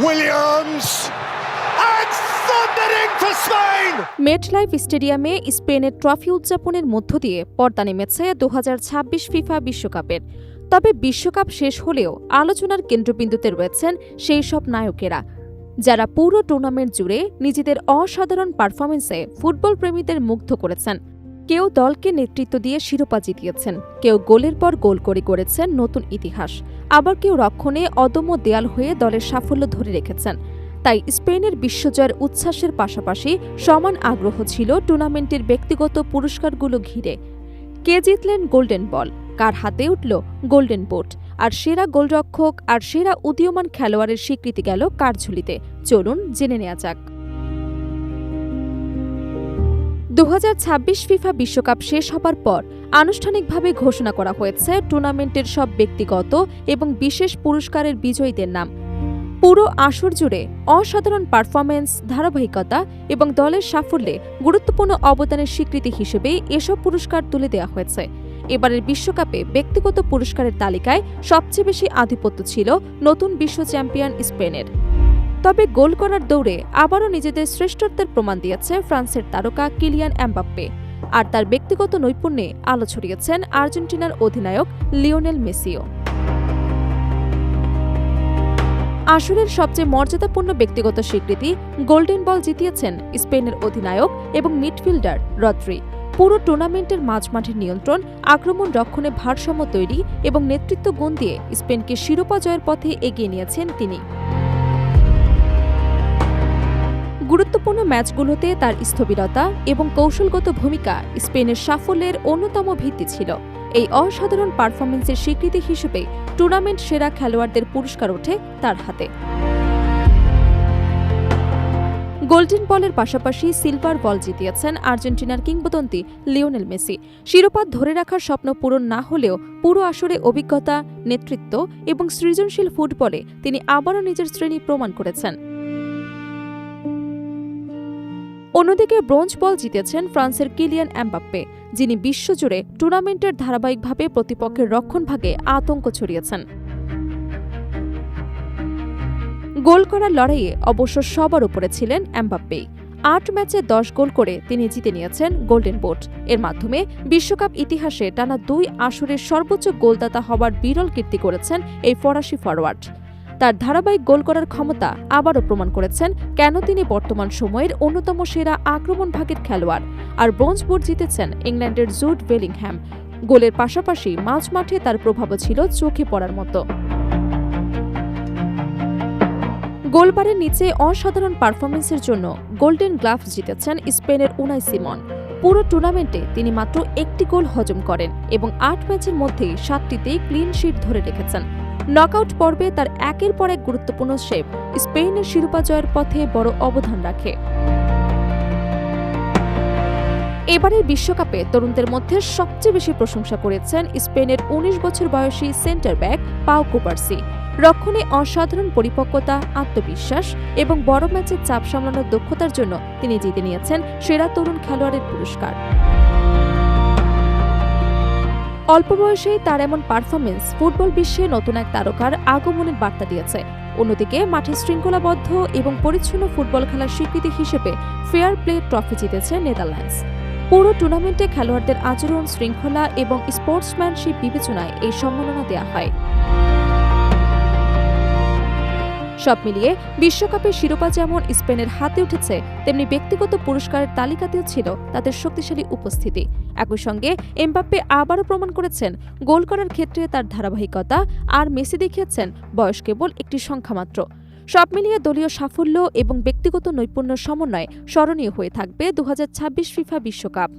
Williams and thundering for Spain! MetLife স্টেডিয়ামে স্পেনের trophy উদযাপনের মধ্য দিয়ে পর্দা নেমেছে 2026 ফিফা বিশ্বকাপের। তবে বিশ্বকাপ শেষ হলেও আলোচনার কেন্দ্রবিন্দুতে রয়েছেন সেই সব নায়কেরা যারা পুরো টুর্নামেন্ট জুড়ে নিজেদের অসাধারণ পারফরমেন্সে ফুটবল প্রেমীদের মুগ্ধ করেছেন। কেউ দলকে নেতৃত্ব দিয়ে শিরোপা জিতিয়েছেন, কেউ গোলের পর গোল করে গড়েছেন নতুন ইতিহাস, আবার কেউ রক্ষণে অদম্য দেয়াল হয়ে দলের সাফল্য ধরে রেখেছেন। তাই স্পেনের বিশ্বজয়ের উচ্ছ্বাসের পাশাপাশি সমান আগ্রহ ছিল টুর্নামেন্টের ব্যক্তিগত পুরস্কারগুলো ঘিরে। কে জিতলেন গোল্ডেন বল, কার হাতে উঠল গোল্ডেন বুট, আর সেরা গোলরক্ষক আর সেরা উদীয়মান খেলোয়াড়ের স্বীকৃতি গেল কার ঝুলিতে? চলুন জেনে নেওয়া যাক। 2026 ফিফা বিশ্বকাপ শেষ হবার পর আনুষ্ঠানিকভাবে ঘোষণা করা হয়েছে টুর্নামেন্টের সব ব্যক্তিগত এবং বিশেষ পুরস্কারের বিজয়ীদের নাম। পুরো আসর জুড়ে অসাধারণ পারফরমেন্স, ধারাবাহিকতা এবং দলের সাফল্যে গুরুত্বপূর্ণ অবদানের স্বীকৃতি হিসেবে এসব পুরস্কার তুলে দেওয়া হয়েছে। এবারের বিশ্বকাপে ব্যক্তিগত পুরস্কারের তালিকায় সবচেয়ে বেশি আধিপত্য ছিল নতুন বিশ্ব চ্যাম্পিয়ন স্পেনের। তবে গোল করার দৌড়ে আবারও নিজেদের শ্রেষ্ঠত্বের প্রমাণ দিয়েছে ফ্রান্সের তারকা কিলিয়ান এমবাপ্পে, আর তার ব্যক্তিগত নৈপুণ্যে আলো ছড়িয়েছেন আর্জেন্টিনার অধিনায়ক লিওনেল মেসিও। আসরের সবচেয়ে মর্যাদাপূর্ণ ব্যক্তিগত স্বীকৃতি গোল্ডেন বল জিতিয়েছেন স্পেনের অধিনায়ক এবং মিডফিল্ডার রদ্রি। পুরো টুর্নামেন্টের মাঝমাঠের নিয়ন্ত্রণ, আক্রমণ রক্ষণে ভারসাম্য তৈরি এবং নেতৃত্ব গুণ দিয়ে স্পেনকে শিরোপা জয়ের পথে এগিয়ে নিয়েছেন তিনি। গুরুত্বপূর্ণ ম্যাচগুলোতে তার স্থবিরতা এবং কৌশলগত ভূমিকা স্পেনের সাফল্যের অন্যতম ভিত্তি ছিল। এই অসাধারণ পারফরমেন্সের স্বীকৃতি হিসেবে টুর্নামেন্ট সেরা খেলোয়াড়দের পুরস্কার ওঠে তার হাতে। গোল্ডেন বলের পাশাপাশি সিলভার বল জিতিয়েছেন আর্জেন্টিনার কিংবদন্তি লিওনেল মেসি। শিরোপা ধরে রাখার স্বপ্ন পূরণ না হলেও পুরো আসরে অভিজ্ঞতা, নেতৃত্ব এবং সৃজনশীল ফুটবলে তিনি আবারও নিজের শ্রেণী প্রমাণ করেছেন। অন্যদিকে ব্রোঞ্জ বল জিতেছেন ফ্রান্সের কিলিয়ান এমবাপ্পে, যিনি বিশ্বজুড়ে টুর্নামেন্টের ধারাবাহিকভাবে প্রতিপক্ষের রক্ষণভাগে আতঙ্ক ছড়িয়েছেন। গোল করার লড়াইয়ে অবশ্য সবার উপরে ছিলেন এমবাপ্পেই। 8 ম্যাচে 10 গোল করে তিনি জিতে নিয়েছেন গোল্ডেন বুট। এর মাধ্যমে বিশ্বকাপ ইতিহাসে টানা 2 আসরের সর্বোচ্চ গোলদাতা হবার বিরল কীর্তি করেছেন এই ফরাসি ফরোয়ার্ড। তার ধারাবাহিক গোল করার ক্ষমতা আবারও প্রমাণ করেছেন কেন তিনি বর্তমান সময়ের অন্যতম সেরা আক্রমণভাগের খেলোয়াড়। আর ব্রোঞ্জ বুট জিতেছেন ইংল্যান্ডের জুড বেলিংহ্যাম। গোলের পাশাপাশি মাঝমাঠে তার প্রভাবও ছিল চোখে পড়ার মতো। গোলবারের নিচে অসাধারণ পারফরমেন্সের জন্য গোল্ডেন গ্লাভস জিতেছেন স্পেনের উনাই সিমন। পুরো টুর্নামেন্টে তিনি মাত্র 1টি গোল হজম করেন এবং 8 ম্যাচের মধ্যেই 7টিতেই ক্লিন শিট ধরে রেখেছেন। নকআউট পর্বে তার একের পর এক গুরুত্বপূর্ণ সেভ স্পেনের শিরোপা জয়ের পথে বড় অবদান রাখে। এবারের বিশ্বকাপে তরুণদের মধ্যে সবচেয়ে বেশি প্রশংসা করেছেন স্পেনের 19 বছর বয়সী সেন্টার ব্যাক পাও কুবার্সি। রক্ষণে অসাধারণ পরিপক্কতা, আত্মবিশ্বাস এবং বড় ম্যাচে চাপ সামলানোর দক্ষতার জন্য তিনি জিতে নিয়েছেন সেরা তরুণ খেলোয়াড়ের পুরস্কার। অল্প বয়সেই তার এমন পারফরমেন্স ফুটবল বিশ্বে নতুন এক তারকার আগমনের বার্তা দিয়েছে। অন্যদিকে মাঠে শৃঙ্খলাবদ্ধ এবং পরিচ্ছন্ন ফুটবল খেলার স্বীকৃতি হিসেবে ফেয়ার প্লে ট্রফি জিতেছে নেদারল্যান্ডস। পুরো টুর্নামেন্টে খেলোয়াড়দের আচরণ, শৃঙ্খলা এবং স্পোর্টসম্যানশিপ বিবেচনায় এই সম্মাননা দেওয়া হয়। সব মিলিয়ে বিশ্বকাপের শিরোপা যেমন স্পেনের হাতে উঠেছে, তেমনি ব্যক্তিগত পুরস্কারের তালিকাতেও ছিল তাদের শক্তিশালী উপস্থিতি। একই সঙ্গে এমবাপ্পে আবারও প্রমাণ করেছেন গোল করার ক্ষেত্রে তার ধারাবাহিকতা, আর মেসি দেখিয়েছেন বয়স কেবল একটি সংখ্যা মাত্র। সব মিলিয়ে দলীয় সাফল্য এবং ব্যক্তিগত নৈপুণ্য সমন্বয়ে স্মরণীয় হয়ে থাকবে 2026 ফিফা বিশ্বকাপ।